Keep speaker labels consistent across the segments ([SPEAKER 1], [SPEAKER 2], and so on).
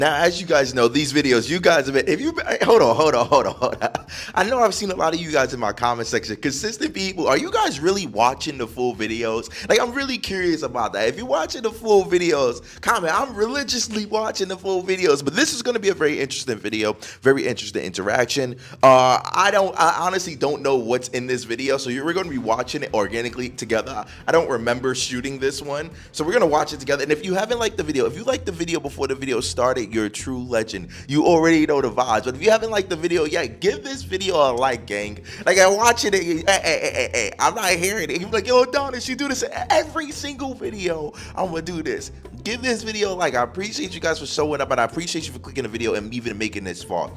[SPEAKER 1] Now, as you guys know, these videos, you guys have been, if you, hold on. I know I've seen a lot of you guys in my comment section, consistent people. Are you guys really watching the full videos? Like, I'm really curious about that. If you're watching the full videos, comment. I'm religiously watching the full videos, but this is going to be a very interesting video, very interesting interaction. I honestly don't know what's in this video, so we're going to be watching it organically together. I don't remember shooting this one, so we're going to watch it together. And if you haven't liked the video, if you liked the video before the video started, you're a true legend. You already know the vibes. But if you haven't liked the video yet, give this video a like, gang. Like, I watch it. Hey, I'm not hearing it. You're like, yo, Adonis, you do this every single video. I'm gonna do this. Give this video a like. I appreciate you guys for showing up, and I appreciate you for clicking the video and even making this far.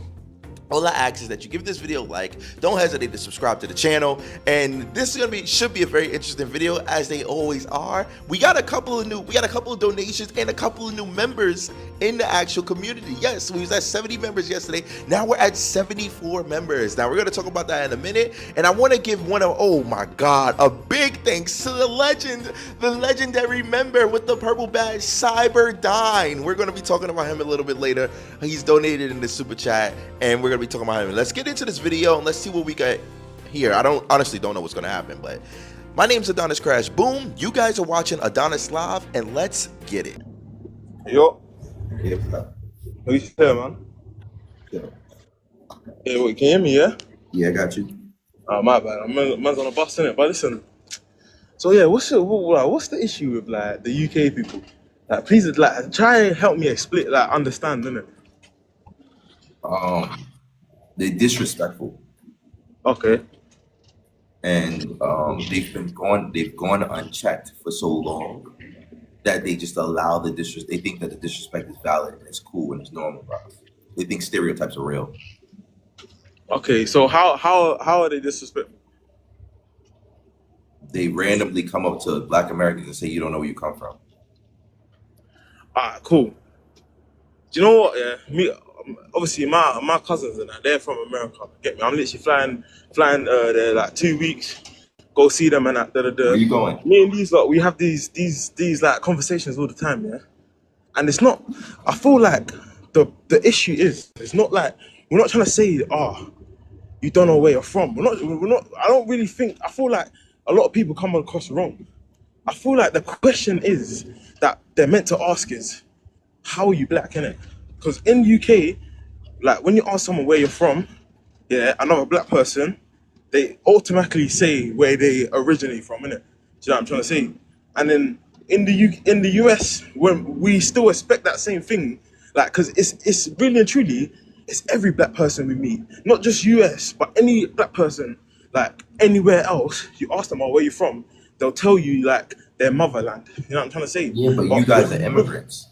[SPEAKER 1] All I ask is that you give this video a like. Don't hesitate to subscribe to the channel. And this is should be a very interesting video, as they always are. We got a couple of donations and a couple of new members in the actual community. Yes, we was at 70 members yesterday. Now we're at 74 members. Now we're gonna talk about that in a minute. And I want to give oh my God, a big thanks to the legend, the legendary member with the purple badge, Cyberdyne. We're gonna be talking about him a little bit later. He's donated in the super chat, and we're gonna be talking about him. Let's get into this video and let's see what we got here. I honestly don't know what's gonna happen, but my name's AdonisCrashBoom. You guys are watching Adonis Live, and let's get it.
[SPEAKER 2] Yo.
[SPEAKER 3] Yeah,
[SPEAKER 2] What you say, man?
[SPEAKER 3] yeah,
[SPEAKER 2] Yeah, wait, can you hear me, yeah?
[SPEAKER 3] yeah, I got you.
[SPEAKER 2] Oh, my bad. Man's on a bus, innit? But listen. So, yeah, what's the issue with, like, the UK people? Like, please, like, try and help me explain, like, understand, innit?
[SPEAKER 3] They're disrespectful,
[SPEAKER 2] Okay.
[SPEAKER 3] and they've gone unchecked for so long that they just allow the disrespect. They think that the disrespect is valid and it's cool and it's normal, bro. They think stereotypes are real.
[SPEAKER 2] Okay, so how are they disrespectful?
[SPEAKER 3] They randomly come up to Black Americans and say, "You don't know where you come from."
[SPEAKER 2] Cool. Do you know what, yeah? Me, obviously, my cousins and that, they're from America. Get me? I'm literally flying there like 2 weeks. Go see them and that.
[SPEAKER 3] Where you going?
[SPEAKER 2] Me and these lot, we have these like conversations all the time, yeah. And it's not. I feel like the issue is, it's not like we're not trying to say, you don't know where you're from. We're not. I don't really think. I feel like a lot of people come across wrong. I feel like the question is that they're meant to ask is, how are you Black, innit? Because in UK, like when you ask someone where you're from, yeah, another Black person, they automatically say where they originate from, innit? Do you know what I'm trying to say? And then in the US, when we still expect that same thing, like, because it's really and truly, it's every Black person we meet, not just US, but any Black person, like anywhere else. You ask them, where you from? They'll tell you like their motherland. You know what I'm trying to say?
[SPEAKER 3] Yeah, but you guys are immigrants.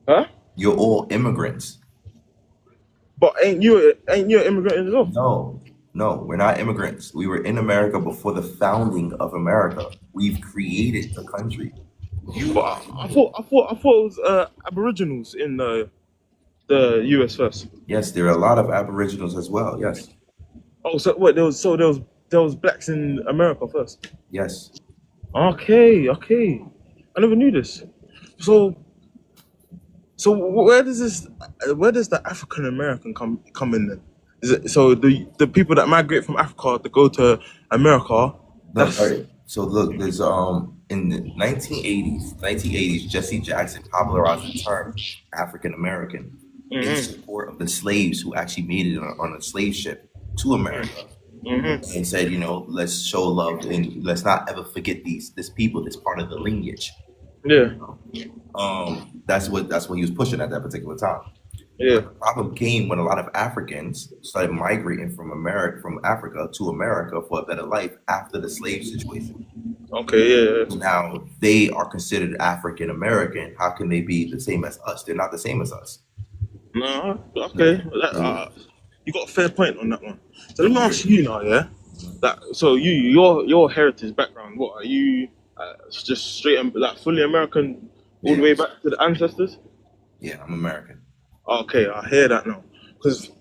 [SPEAKER 2] Huh?
[SPEAKER 3] You're all immigrants.
[SPEAKER 2] But ain't you an immigrant as well?
[SPEAKER 3] No, we're not immigrants. We were in America before the founding of America. We've created the country.
[SPEAKER 2] But I thought it was Aboriginals in the US first.
[SPEAKER 3] Yes, there are a lot of Aboriginals as well. Yes,
[SPEAKER 2] Oh, so what? There was Blacks in America first.
[SPEAKER 3] yes.
[SPEAKER 2] Okay. I never knew this. So where does the African American come in then? Is it so the people that migrate from Africa to go to America?
[SPEAKER 3] No,
[SPEAKER 2] That's
[SPEAKER 3] sorry. So look, there's in the 1980s, Jesse Jackson popularized the term African American in support of the slaves who actually made it on a slave ship to America, and said, let's show love and let's not ever forget this people, this part of the lineage.
[SPEAKER 2] yeah.
[SPEAKER 3] That's what he was pushing at that particular time.
[SPEAKER 2] Yeah.
[SPEAKER 3] The problem came when a lot of Africans started migrating from Africa to America for a better life after the slave situation.
[SPEAKER 2] Okay. Yeah.
[SPEAKER 3] Now they are considered African American. How can they be the same as us? They're not the same as us.
[SPEAKER 2] No. Okay. You got a fair point on that one. So let me ask you now, yeah. So your heritage background, what are you? Just straight like fully American, all the way back to the ancestors.
[SPEAKER 3] Yeah, I'm American.
[SPEAKER 2] Okay, I hear that now. Because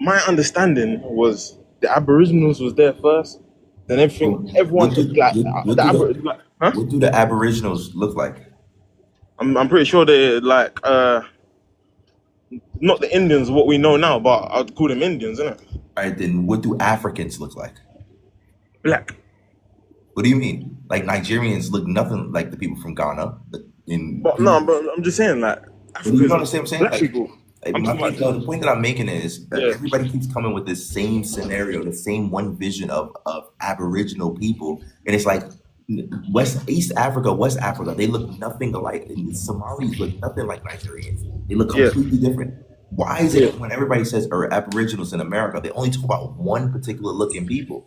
[SPEAKER 2] my understanding was the Aboriginals was there first, then everyone took like huh?
[SPEAKER 3] What do the Aboriginals look like?
[SPEAKER 2] I'm pretty sure they like not the Indians what we know now, but I'd call them Indians, innit?
[SPEAKER 3] All right, then what do Africans look like?
[SPEAKER 2] Black.
[SPEAKER 3] What do you mean? Like Nigerians look nothing like the people from Ghana.
[SPEAKER 2] But no, but I'm just saying, like, Africans,
[SPEAKER 3] you know what I'm saying?
[SPEAKER 2] black
[SPEAKER 3] Like,
[SPEAKER 2] people.
[SPEAKER 3] the point that I'm making is that
[SPEAKER 2] Yeah.
[SPEAKER 3] everybody keeps coming with this same scenario, the same one vision of Aboriginal people, and it's like East Africa, they look nothing alike, and the Somalis look nothing like Nigerians. They look
[SPEAKER 2] Yeah.
[SPEAKER 3] completely different. Why is it when everybody says Aboriginals in America, they only talk about one particular looking people?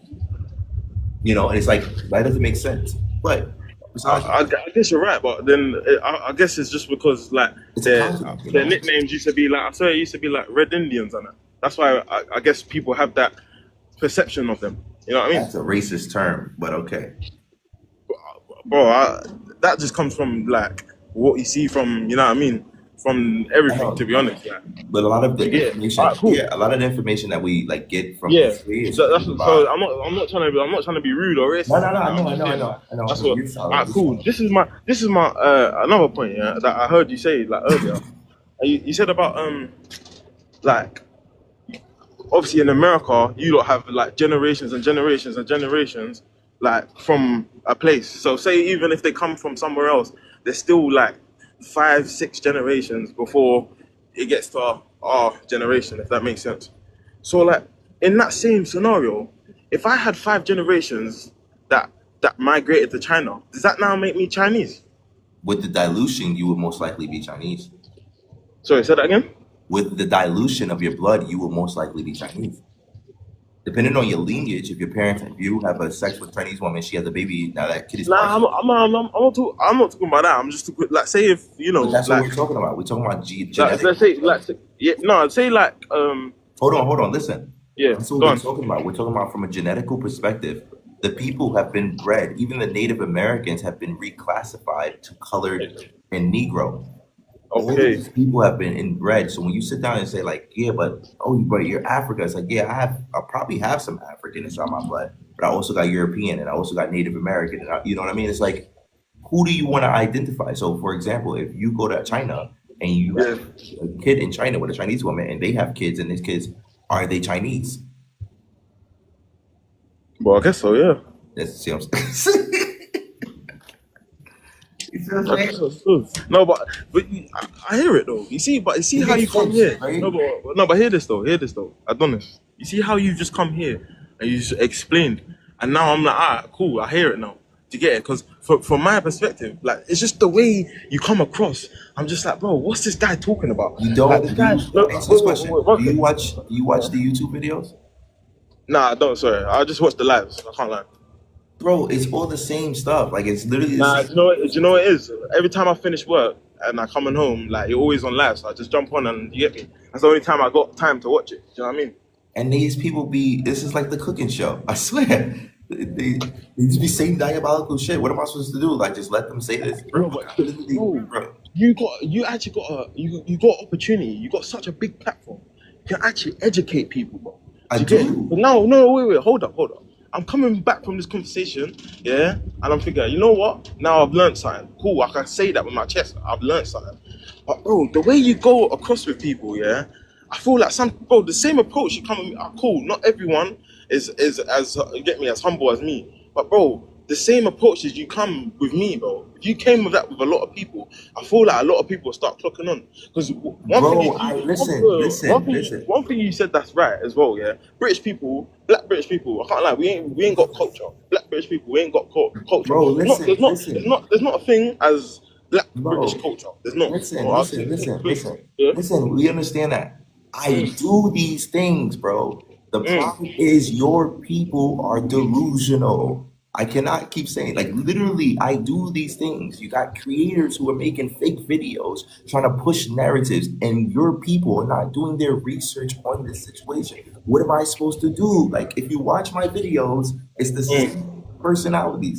[SPEAKER 3] You know, and it's like that doesn't make sense. But
[SPEAKER 2] I guess you're right, but then I guess it's just because like
[SPEAKER 3] It's a
[SPEAKER 2] their
[SPEAKER 3] continent, you
[SPEAKER 2] their
[SPEAKER 3] know?
[SPEAKER 2] nicknames used to be like, I swear it used to be like Red Indians and that. That's why I guess people have that perception of them. You know what I mean?
[SPEAKER 3] That's a racist term, but okay.
[SPEAKER 2] Bro, that just comes from like what you see from, you know what I mean, from everything. To be honest, like,
[SPEAKER 3] But a lot of the
[SPEAKER 2] Yeah.
[SPEAKER 3] information,
[SPEAKER 2] Alright, cool.
[SPEAKER 3] a lot of the information that we like get from
[SPEAKER 2] yeah.
[SPEAKER 3] history is
[SPEAKER 2] So that's
[SPEAKER 3] about-
[SPEAKER 2] so I'm not trying to be rude or racist.
[SPEAKER 3] No, I know.
[SPEAKER 2] That's what.
[SPEAKER 3] You're solid,
[SPEAKER 2] Alright,
[SPEAKER 3] you're
[SPEAKER 2] cool.
[SPEAKER 3] solid.
[SPEAKER 2] This is my another point, yeah, that I heard you say like earlier. You said about like obviously in America you don't have like generations and generations and generations like from a place. So say even if they come from somewhere else, there's still like 5-6 generations before it gets to our generation, if that makes sense. So like in that same scenario, if I had 5 generations that migrated to China, does that now make me Chinese?
[SPEAKER 3] With the dilution, you would most likely be Chinese.
[SPEAKER 2] Sorry, say that again?
[SPEAKER 3] With the dilution of your blood, you will most likely be Chinese. Depending on your lineage, if you have a sex with a Chinese woman, she has a baby, now that kid is
[SPEAKER 2] Nah, I'm not talking about that. I'm just like say if you know
[SPEAKER 3] But that's
[SPEAKER 2] like
[SPEAKER 3] what we're talking about. We're talking about
[SPEAKER 2] like,
[SPEAKER 3] genetic.
[SPEAKER 2] let's say like yeah no say like
[SPEAKER 3] Hold on, listen.
[SPEAKER 2] yeah
[SPEAKER 3] That's what
[SPEAKER 2] go
[SPEAKER 3] we're
[SPEAKER 2] on.
[SPEAKER 3] talking about. We're talking about from a genetical perspective. The people have been bred, even the Native Americans have been reclassified to colored and Negro. All of
[SPEAKER 2] Okay.
[SPEAKER 3] these people have been inbred. So when you sit down and say like, yeah, but you're Africa, it's like, yeah, I probably have some African inside my blood, but I also got European and I also got Native American, and you know what I mean? It's like, who do you want to identify? So for example, if you go to China and you have a kid in China with a Chinese woman and they have kids and these kids, are they Chinese?
[SPEAKER 2] Well, I guess so, yeah.
[SPEAKER 3] That's see what I'm saying. You see what I'm saying?
[SPEAKER 2] No, but I hear it though. You see
[SPEAKER 3] It
[SPEAKER 2] how you
[SPEAKER 3] makes
[SPEAKER 2] come
[SPEAKER 3] sense,
[SPEAKER 2] here.
[SPEAKER 3] right?
[SPEAKER 2] No, but hear this though, Adonis. You see how you just come here and you just explained, and now I'm like, ah, cool, I hear it now. Do you get it? Because from my perspective, like it's just the way you come across. I'm just like, bro, what's this guy talking about?
[SPEAKER 3] You don't.
[SPEAKER 2] Like, this guy.
[SPEAKER 3] Answer this question.
[SPEAKER 2] wait,
[SPEAKER 3] Do you watch the YouTube videos?
[SPEAKER 2] Nah, I don't. Sorry, I just watch the lives. I can't lie.
[SPEAKER 3] Bro, it's all the same stuff. Like it's literally the
[SPEAKER 2] Nah,
[SPEAKER 3] same.
[SPEAKER 2] do you know what it is? Every time I finish work and I coming home, like you're always on live, so I just jump on and you get me. That's the only time I got time to watch it. Do you know what I mean?
[SPEAKER 3] And these people this is like the cooking show. I swear. They just be saying diabolical shit. What am I supposed to do? Like just let them say this?
[SPEAKER 2] Bro, but-
[SPEAKER 3] Bro.
[SPEAKER 2] You actually got opportunity. You got such a big platform. You can actually educate people, bro.
[SPEAKER 3] I
[SPEAKER 2] You get
[SPEAKER 3] do.
[SPEAKER 2] it? But no, wait, hold up. I'm coming back from this conversation, yeah, and I'm thinking, you know what? Now I've learned something. Cool, I can say that with my chest. I've learned something. But bro, the way you go across with people, yeah, I feel like the same approach you come with me. Cool, not everyone is as as humble as me, but bro, the same approach as you come with me, bro. If you came with that with a lot of people, I feel like a lot of people start clocking on. Because one thing you said that's right as well, yeah. Black British people, I can't lie, we ain't got culture. Black British people, we ain't got culture.
[SPEAKER 3] Bro,
[SPEAKER 2] There's not a thing as Black
[SPEAKER 3] Bro,
[SPEAKER 2] British culture. There's not.
[SPEAKER 3] Listen. We understand that. I do these things, bro. The problem is your people are delusional. I cannot keep saying, like, literally, I do these things. You got creators who are making fake videos, trying to push narratives, and your people are not doing their research on this situation. What am I supposed to do? Like, if you watch my videos, it's the same personality,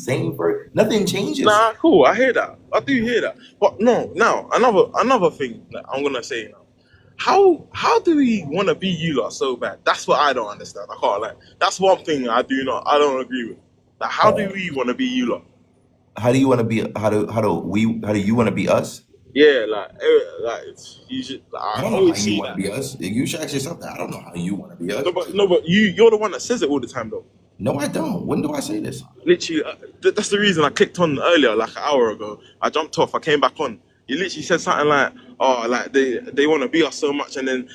[SPEAKER 3] nothing changes.
[SPEAKER 2] Nah, cool. I hear that. I do hear that. But no, now another thing that I'm gonna say now. How do we want to be you lot so bad? That's what I don't understand. I can't lie. That's one thing I don't agree with. Like, how do we want to be you lot?
[SPEAKER 3] How do you want to be? How do you want to be us?
[SPEAKER 2] Yeah, like you should. Like,
[SPEAKER 3] I
[SPEAKER 2] I
[SPEAKER 3] don't know how
[SPEAKER 2] always
[SPEAKER 3] you
[SPEAKER 2] see
[SPEAKER 3] want to
[SPEAKER 2] that.
[SPEAKER 3] be us. You should ask yourself that. I don't know how you want to be us.
[SPEAKER 2] No, but you're the one that says it all the time, though.
[SPEAKER 3] No, I don't. When do I say this?
[SPEAKER 2] Literally, that's the reason I clicked on earlier, like an hour ago. I jumped off, I came back on. You literally said something like, "Oh, like they want to be us so much," and then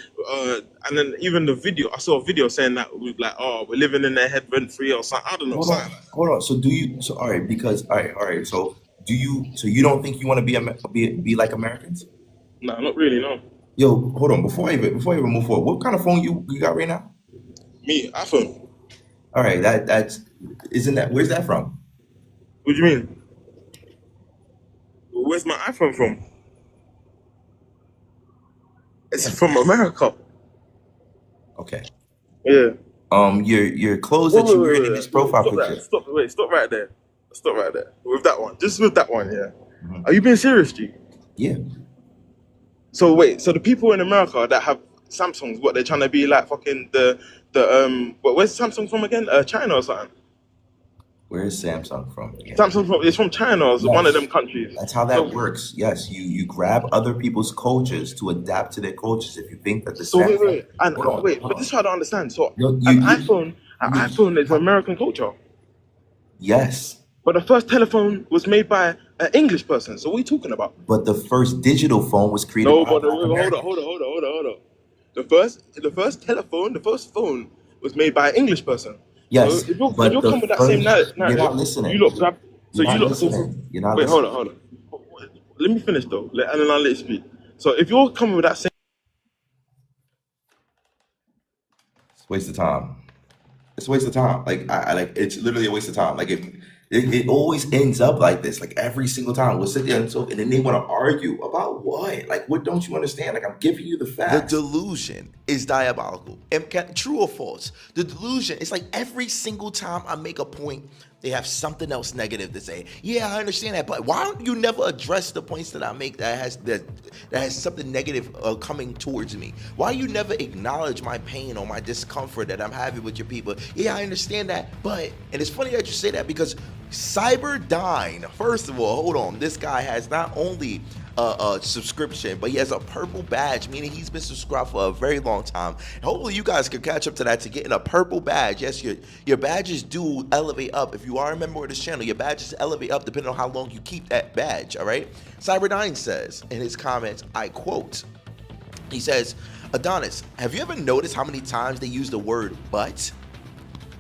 [SPEAKER 2] even the video, I saw a video saying that we like, "Oh, we're living in their head rent free" or something. I don't know,
[SPEAKER 3] Hold on,
[SPEAKER 2] something like that.
[SPEAKER 3] hold on. So do you? So all right, because all right. So do you? So you don't think you want to be like Americans?
[SPEAKER 2] No, not really, no.
[SPEAKER 3] Yo, hold on. Before I even move forward, what kind of phone you got right now?
[SPEAKER 2] Me, iPhone.
[SPEAKER 3] All right, that's isn't that where's that from?
[SPEAKER 2] What do you mean? Where's my iPhone from? It's from America.
[SPEAKER 3] Okay.
[SPEAKER 2] Yeah.
[SPEAKER 3] Your clothes
[SPEAKER 2] Wait,
[SPEAKER 3] that
[SPEAKER 2] wait,
[SPEAKER 3] you're
[SPEAKER 2] wait,
[SPEAKER 3] wearing in
[SPEAKER 2] wait,
[SPEAKER 3] this
[SPEAKER 2] wait.
[SPEAKER 3] profile
[SPEAKER 2] Stop
[SPEAKER 3] picture.
[SPEAKER 2] that. Stop right there. Stop right there. With that one. Just with that one, yeah.
[SPEAKER 3] Mhm.
[SPEAKER 2] Are you being serious, G?
[SPEAKER 3] Yeah.
[SPEAKER 2] So wait, so the people in America that have Samsungs, what they're trying to be like fucking where's Samsung from again? China or something?
[SPEAKER 3] Where is Samsung from? Yeah.
[SPEAKER 2] It's from China or one of them
[SPEAKER 3] Yes.
[SPEAKER 2] countries.
[SPEAKER 3] That's how
[SPEAKER 2] So
[SPEAKER 3] that works. Yes, you grab other people's cultures to adapt to their cultures. If you think that the
[SPEAKER 2] so
[SPEAKER 3] Samsung,
[SPEAKER 2] and
[SPEAKER 3] hold on,
[SPEAKER 2] wait,
[SPEAKER 3] hold
[SPEAKER 2] but this
[SPEAKER 3] on.
[SPEAKER 2] is what I don't understand. So
[SPEAKER 3] You,
[SPEAKER 2] an
[SPEAKER 3] you, you,
[SPEAKER 2] iPhone, an
[SPEAKER 3] you,
[SPEAKER 2] iPhone is American culture,
[SPEAKER 3] yes,
[SPEAKER 2] but the first telephone was made by an English person. So what are you talking about?
[SPEAKER 3] but the first digital phone was created
[SPEAKER 2] No,
[SPEAKER 3] by a
[SPEAKER 2] but
[SPEAKER 3] Black
[SPEAKER 2] hold on,
[SPEAKER 3] American.
[SPEAKER 2] hold on. The first phone was made by an English person. So
[SPEAKER 3] Yes,
[SPEAKER 2] if
[SPEAKER 3] but
[SPEAKER 2] you're
[SPEAKER 3] the
[SPEAKER 2] coming with that same
[SPEAKER 3] first, you're
[SPEAKER 2] narrative,
[SPEAKER 3] not
[SPEAKER 2] you
[SPEAKER 3] listening.
[SPEAKER 2] look grab. So
[SPEAKER 3] You're
[SPEAKER 2] you
[SPEAKER 3] not
[SPEAKER 2] look. So
[SPEAKER 3] listening. You're not
[SPEAKER 2] wait,
[SPEAKER 3] listening.
[SPEAKER 2] hold on. Let me finish though, and then I'll let you speak. So if you're coming with that same,
[SPEAKER 3] It's a waste of time. It's a waste of time. Like I like it's literally a waste of time. Like it always ends up like this. Like every single time we'll sit there and then they want to argue about what? Like what don't you understand? Like I'm giving you the
[SPEAKER 1] The
[SPEAKER 3] facts.
[SPEAKER 1] delusion is diabolical. And true or false? The delusion is like every single time I make a point, they have something else negative to say. Yeah, I understand that, but why don't you never address the points that I make that has something negative coming towards me? Why you never acknowledge my pain or my discomfort that I'm having with your people? Yeah, I understand that, but and it's funny that you say that because Cyberdyne, first of all, hold on, this guy has not only a subscription, but he has a purple badge, meaning he's been subscribed for a very long time. And hopefully you guys can catch up to that to getting a purple badge. Yes, your badges do elevate up. If you are a member of this channel, your badges elevate up depending on how long you keep that badge, all right? Cyberdyne says in his comments, I quote, he says, Adonis, have you ever noticed how many times they use the word but?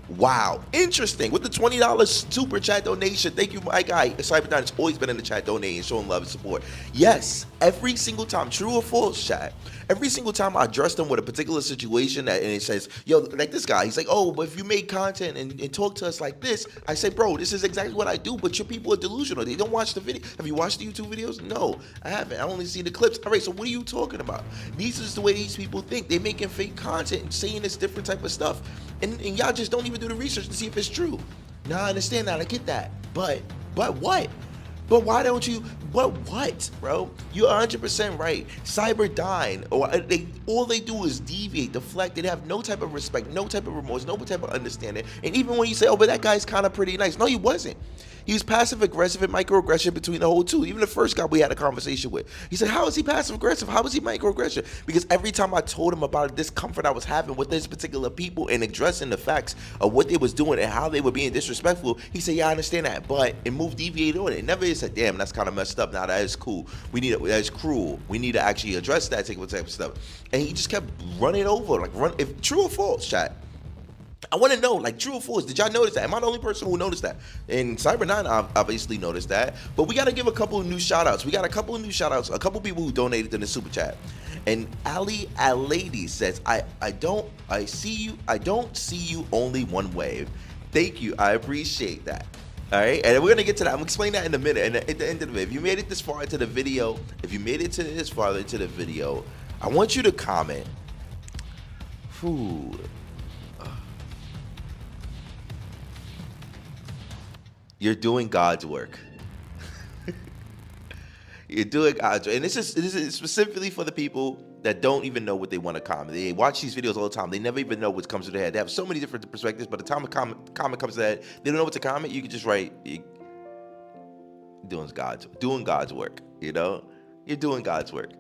[SPEAKER 1] Wow, interesting. With the $20 super chat donation, thank you, my guy. Cyberdyne has always been in the chat donating, showing love and support. Yes, every single time, true or false, chat. Every single time I address them with a particular situation and it says, yo, like this guy, he's like, oh, but if you make content and talk to us like this, I say, bro, this is exactly what I do, but your people are delusional. They don't watch the video. Have you watched the YouTube videos? No, I haven't. I only see the clips. All right, so what are you talking about? These is the way these people think. They're making fake content and saying this different type of stuff. And y'all just don't even do the research to see if it's true. Now I understand that. I get that. But what? But why don't you? What, bro? You're 100% right. Cyberdyne, or all they do is deviate, deflect. They have no type of respect, no type of remorse, no type of understanding. And even when you say, "Oh, but that guy's kind of pretty nice," no, he wasn't. He was passive aggressive and microaggression between the whole two. Even the first guy we had a conversation with, he said, "How is he passive aggressive? How is he microaggression?" Because every time I told him about a discomfort I was having with this particular people and addressing the facts of what they was doing and how they were being disrespectful, he said, "Yeah, I understand that," but and moved deviated on it. It never said, "Damn, that's kind of messed up." Now that is cool. That is cruel. We need to actually address that type of stuff. And he just kept running over, if true or false, chat. I want to know, like, true or false, did y'all notice that? Am I the only person who noticed that? And Cyber9 obviously noticed that. But we got to give a couple of new shout-outs. We got a couple of new shout-outs, a couple people who donated in the super chat. And Ali Alady says, I don't see you only one way. Thank you. I appreciate that. All right, and we're gonna get to that. I'm gonna explain that in a minute. And at the end of the video, if you made it this far into the video, I want you to comment. You're doing God's work. You're doing God's work. And this is specifically for the people that don't even know what they want to comment. They watch these videos all the time. They never even know what comes to their head. They have so many different perspectives, but the time a comment comes to their head, they don't know what to comment. You can just write, doing God's work, you know? You're doing God's work.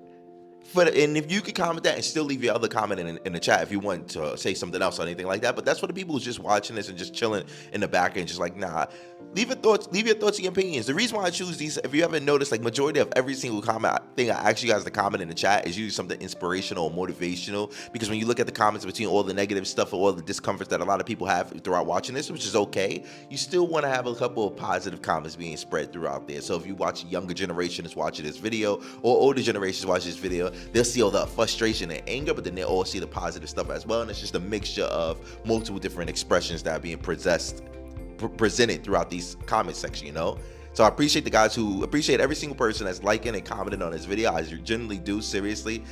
[SPEAKER 1] And if you could comment that and still leave your other comment in the chat if you want to say something else or anything like that. But that's for the people who's just watching this and just chilling in the background, just like, nah. Leave your thoughts and your opinions. The reason why I choose these, if you haven't noticed, like majority of every single comment thing I ask you guys to comment in the chat is usually something inspirational or motivational. Because when you look at the comments between all the negative stuff or all the discomforts that a lot of people have throughout watching this, which is okay, you still want to have a couple of positive comments being spread throughout there. So if you watch younger generations watching this video or older generations watching this video, they'll see all the frustration and anger, but then they'll all see the positive stuff as well. And it's just a mixture of multiple different expressions that are being presented throughout these comment section, you know. So I appreciate the guys who appreciate every single person that's liking and commenting on this video. I generally do, seriously.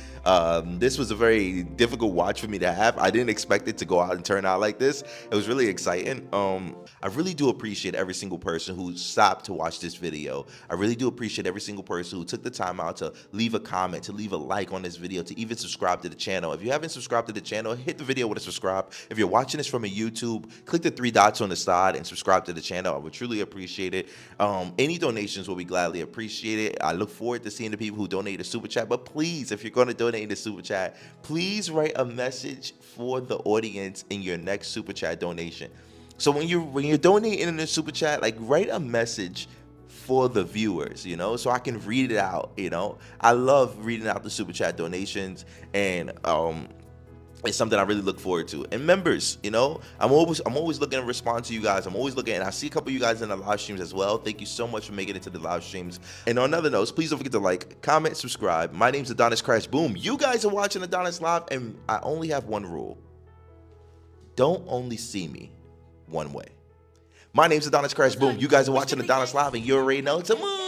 [SPEAKER 1] This was a very difficult watch for me to have. I didn't expect it to go out and turn out like this. It was really exciting. I really do appreciate every single person who stopped to watch this video. I really do appreciate every single person who took the time out to leave a comment, to leave a like on this video, to even subscribe to the channel. If you haven't subscribed to the channel, hit the video with a subscribe. If you're watching this from a YouTube, click the 3 dots on the side and subscribe to the channel. I would truly appreciate it. Any donations will be gladly appreciated. I look forward to seeing the people who donate a super chat. But please, if you're going to donate the super chat, please write a message for the audience in your next super chat donation. So when you're donating in the super chat, like write a message for the viewers, you know, so I can read it out. You know, I love reading out the super chat donations, and it's something I really look forward to. And members, you know, I'm always looking to respond to you guys. I'm always looking, and I see a couple of you guys in the live streams as well. Thank you so much for making it to the live streams. And on other notes, please don't forget to like, comment, subscribe. My name's AdonisCrashBoom. You guys are watching Adonis Live, and I only have one rule. Don't only see me one way. My name's AdonisCrashBoom. You guys are watching Adonis Live, and you already know it's a move.